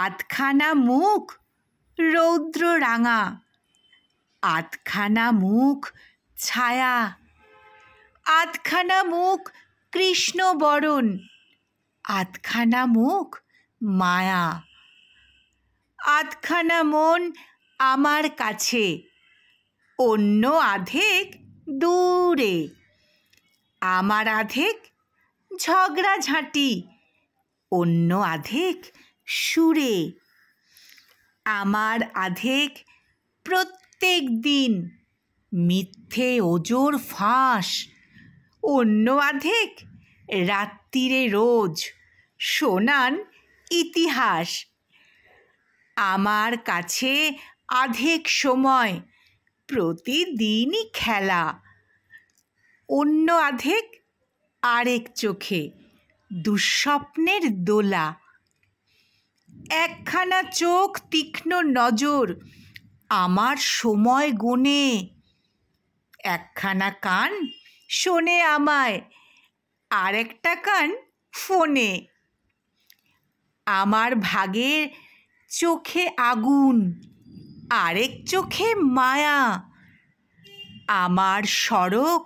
আধখানা মুখ রৌদ্র রাঙা, আধখানা মুখ ছায়া, আধখানা মুখ কৃষ্ণ বরণ, আধখানা মুখ মায়া। আধখানা মন আমার কাছে, অন্য আধেক দূরে। আমার আধেক ঝগড়াঝাঁটি, অন্য আধেক সুরে। আমার আধেক প্রত্যেক দিন মিথ্যে ওজর ফাঁস, অন্য আধেক রাত্রিরে রোজ শোনান ইতিহাস। আমার কাছে আধেক সময় প্রতিদিনই খেলা, অন্য আধেক আরেক চোখে দুঃস্বপ্নের দোলা। একখানা চোখ তীক্ষ্ণ নজর আমার সময় গোনে, একখানা কান শোনে আমায়, আরেকটা কান ফোনে। আমার ভাগের চোখে আগুন, আরেক চোখে মায়া। আমার সড়ক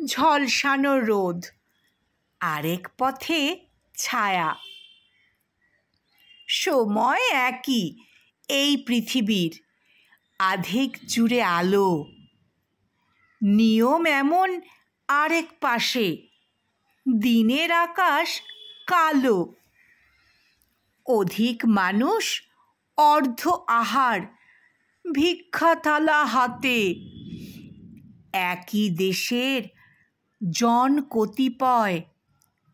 ঝলসানো রোদ, আরেক পথে ছায়া। সময় একই এই পৃথিবীর, আধেক জুড়ে আলো। নিয়ম এমন আরেক পাশে, দিনের আকাশ কালো। অধিক মানুষ অর্ধ আহার, ভিক্ষা থালা হাতে। একই দেশের জন কতিপয়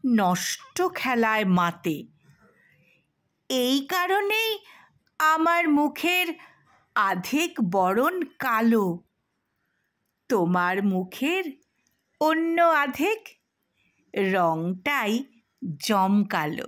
নষ্ট খেলায় মাতে। এই কারণেই আমার মুখের আধেক বরণ কালো, তোমার মুখের অন্য আধেক রংটাই জমকালো।